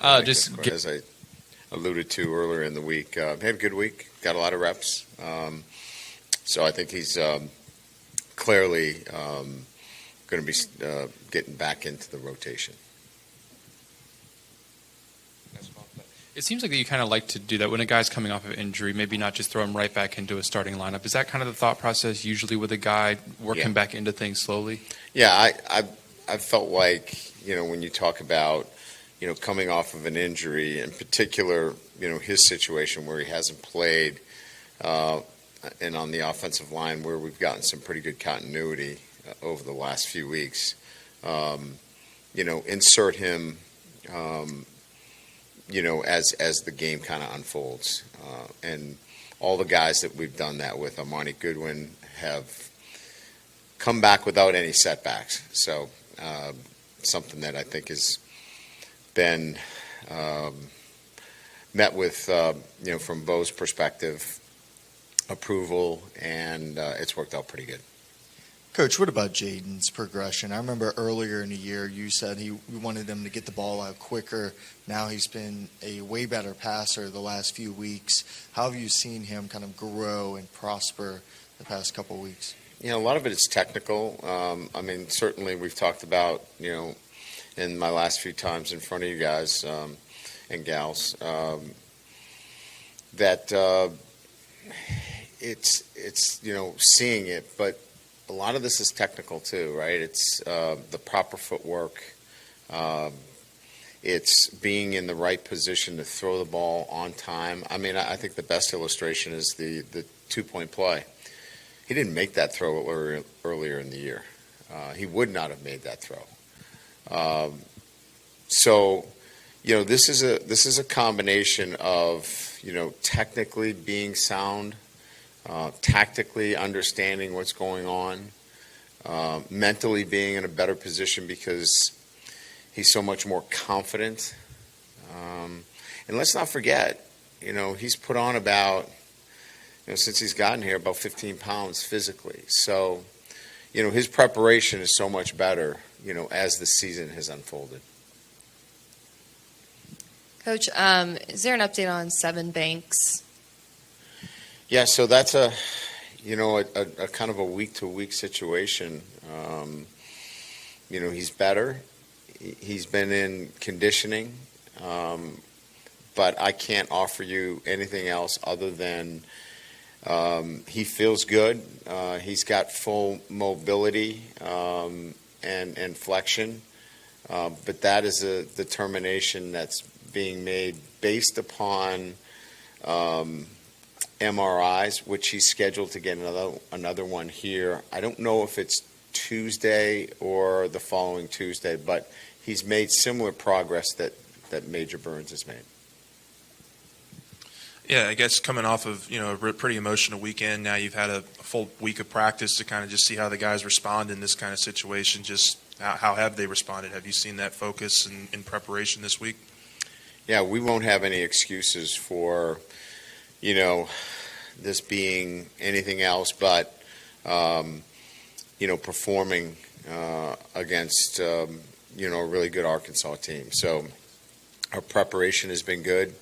As I alluded to earlier in the week, had a good week, got a lot of reps. So I think he's clearly going to be getting back into the rotation. It seems like you kind of like to do that when a guy's coming off of injury, maybe not just throw him right back into a starting lineup. Is that kind of the thought process usually with a guy working back into things slowly? Yeah, I felt like, when you talk about, coming off of an injury, in particular, his situation where he hasn't played, and on the offensive line where we've gotten some pretty good continuity over the last few weeks, insert him, as the game kind of unfolds. And all the guys that we've done that with, Amani Goodwin, have come back without any setbacks. So something that I think has been met with, from Bo's perspective, approval, and it's worked out pretty good. Coach, what about Jaden's progression? I remember earlier in the year you said you wanted him to get the ball out quicker. Now he's been a way better passer the last few weeks. How have you seen him kind of grow and prosper the past couple of weeks? A lot of it is technical. Certainly we've talked about, in my last few times in front of you guys and gals, that it's seeing it, but a lot of this is technical too, right? It's the proper footwork. It's being in the right position to throw the ball on time. I think the best illustration is the 2-point play. He didn't make that throw earlier in the year. He would not have made that throw. This is a combination of, technically being sound, tactically understanding what's going on, mentally being in a better position because he's so much more confident. And let's not forget, he's put on about, since he's gotten here, about 15 pounds physically. So, his preparation is so much better, as the season has unfolded. Coach, is there an update on Seven Banks? Yeah, so that's a kind of a week-to-week situation. He's better. He's been in conditioning, but I can't offer you anything else other than he feels good. He's got full mobility and flexion, but that is a determination that's being made based upon MRIs, which he's scheduled to get another one here. I don't know if it's Tuesday or the following Tuesday, but he's made similar progress that Major Burns has made. Yeah, I guess coming off of a pretty emotional weekend, now you've had a full week of practice to kind of just see how the guys respond in this kind of situation. Just how have they responded? Have you seen that focus in preparation this week? Yeah, we won't have any excuses for this being anything else but performing against a really good Arkansas team. So our preparation has been good.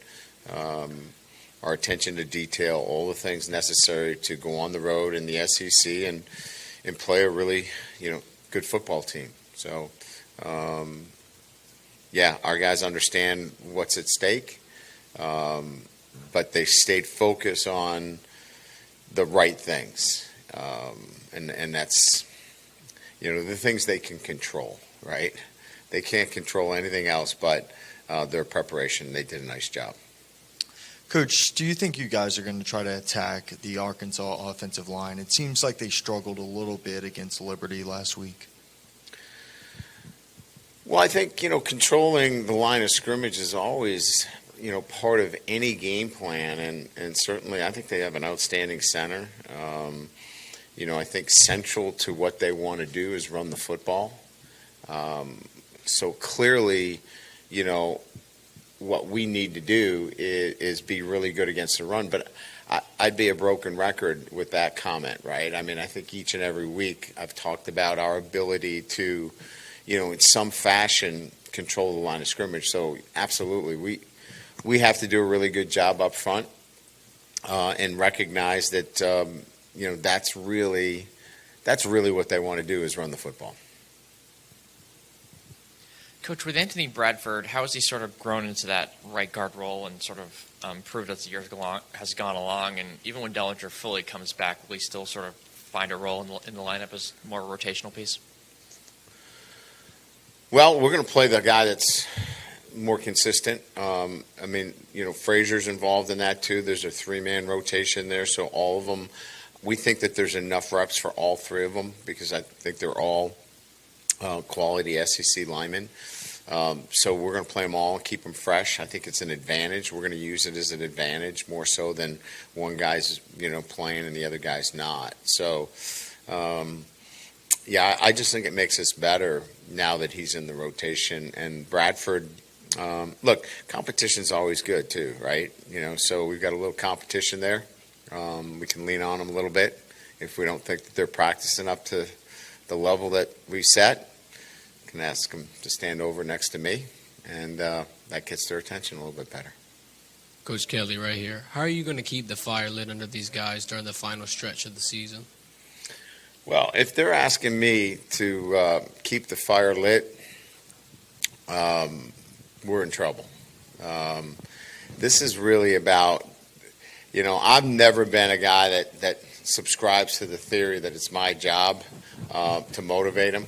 Our attention to detail, all the things necessary to go on the road in the SEC and play a really good football team. So our guys understand what's at stake, but they stayed focused on the right things, and that's the things they can control, right? They can't control anything else but their preparation. They did a nice job. Coach, do you think you guys are going to try to attack the Arkansas offensive line? It seems like they struggled a little bit against Liberty last week. Well, I think, controlling the line of scrimmage is always, part of any game plan. And certainly I think they have an outstanding center. I think central to what they want to do is run the football. So clearly, what we need to do is be really good against the run. But I'd be a broken record with that comment, right? I think each and every week I've talked about our ability to, in some fashion, control the line of scrimmage. So absolutely, we have to do a really good job up front and recognize that that's really what they want to do is run the football. Coach, with Anthony Bradford, how has he sort of grown into that right guard role and sort of improved as the year has gone along? And even when Dellinger fully comes back, will he still sort of find a role in the lineup as more of a rotational piece? Well, we're going to play the guy that's more consistent. Frazier's involved in that too. There's a 3-man rotation there, so all of them. We think that there's enough reps for all 3 of them because I think they're all quality SEC linemen. So we're going to play them all and keep them fresh. I think it's an advantage. We're going to use it as an advantage more so than one guy's playing and the other guy's not. So I just think it makes us better now that he's in the rotation. And Bradford, look, competition's always good too, right? So we've got a little competition there. We can lean on them a little bit if we don't think that they're practicing up to the level that we set. Can ask them to stand over next to me, and that gets their attention a little bit better. Coach Kelly right here. How are you going to keep the fire lit under these guys during the final stretch of the season? Well, if they're asking me to keep the fire lit, we're in trouble. This is really about, I've never been a guy that subscribes to the theory that it's my job to motivate them.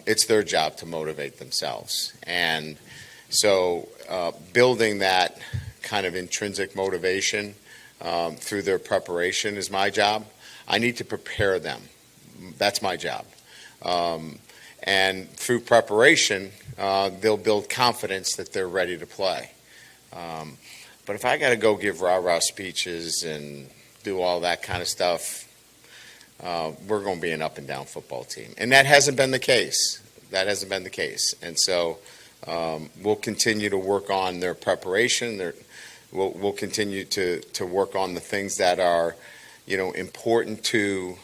It's their job to motivate themselves. And so building that kind of intrinsic motivation through their preparation is my job. I need to prepare them. That's my job. And through preparation, they'll build confidence that they're ready to play. But if I got to go give rah-rah speeches and do all that kind of stuff, we're going to be an up-and-down football team. And that hasn't been the case. And so we'll continue to work on their preparation. We'll continue to work on the things that are, important to,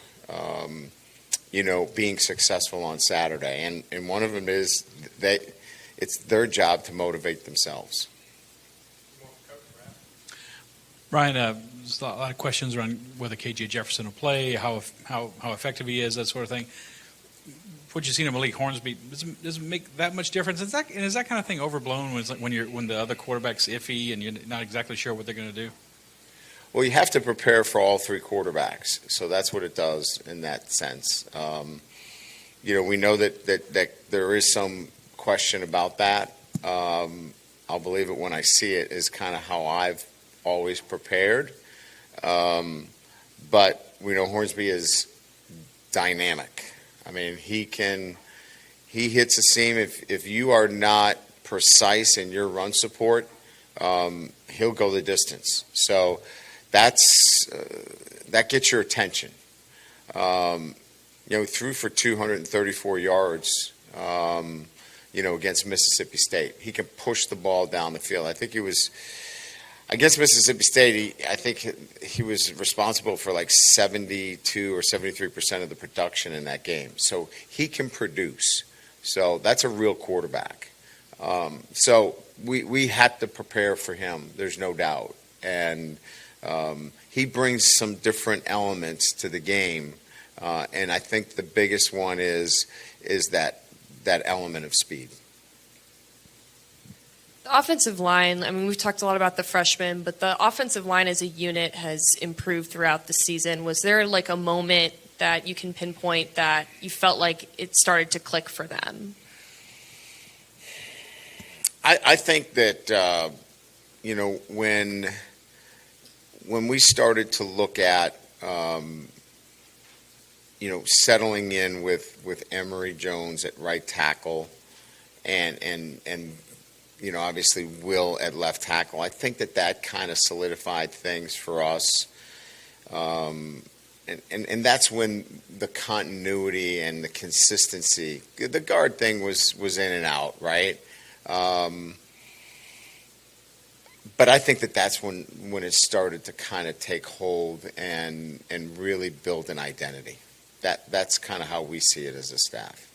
being successful on Saturday. And one of them is it's their job to motivate themselves. Brian, there's a lot of questions around whether KJ Jefferson will play, how effective he is, that sort of thing. What you've seen of Malik Hornsby, does it make that much difference? Is that kind of thing overblown when the other quarterback's iffy and you're not exactly sure what they're going to do? Well, you have to prepare for all 3 quarterbacks, so that's what it does in that sense. We know that there is some question about that. I'll believe it when I see it is kind of how I've always prepared. But we know Hornsby is dynamic. I mean, he hits a seam. If you are not precise in your run support, he'll go the distance. So that gets your attention. Threw for 234 yards, against Mississippi State. He can push the ball down the field. I think he was against Mississippi State. I think he was responsible for like 72 or 73% of the production in that game. So he can produce. So that's a real quarterback. So we had to prepare for him. There's no doubt. And he brings some different elements to the game. And I think the biggest one is that element of speed. The offensive line, we've talked a lot about the freshmen, but the offensive line as a unit has improved throughout the season. Was there like a moment that you can pinpoint that you felt like it started to click for them? I think that, when we started to look at, settling in with Emory Jones at right tackle and obviously Will at left tackle, I think that kind of solidified things for us. And that's when the continuity and the consistency, the guard thing was in and out, right? But I think that's when it started to kind of take hold and really build an identity. That's kind of how we see it as a staff.